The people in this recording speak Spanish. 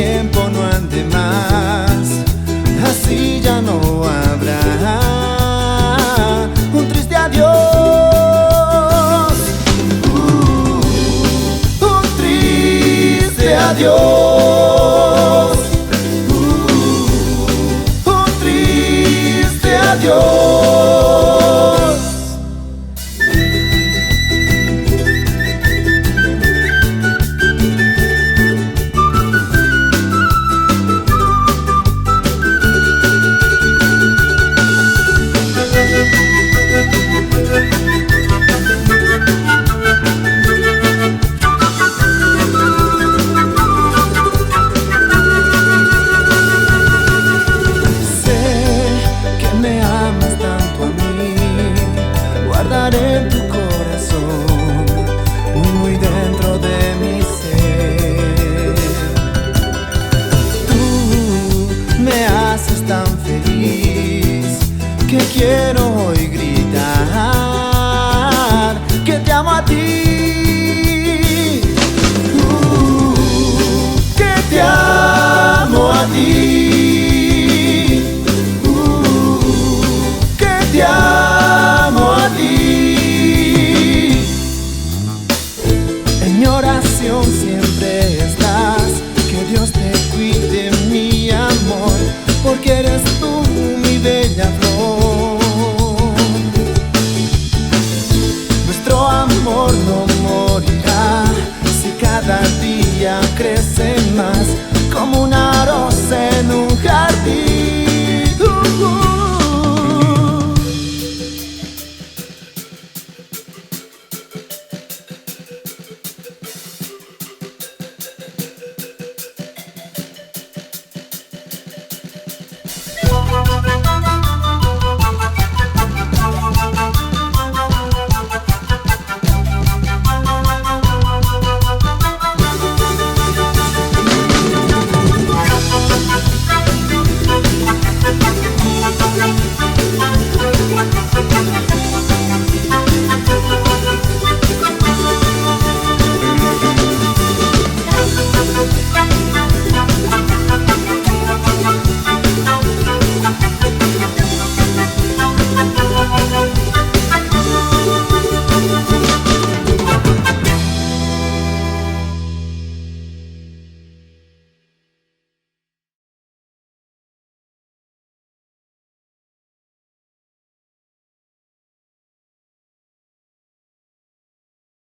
tiempo no ande más, así ya no habrá un triste adiós, un triste adiós, un triste adiós. En tu corazón, muy dentro de mi ser. Tú me haces tan feliz que quiero hoy gritar que te amo a ti, que te amo a ti, que te amo a ti. En mi oración siempre estás, que Dios te cuide mi amor, porque eres tú mi bella flor. Nuestro amor no morirá si cada día crece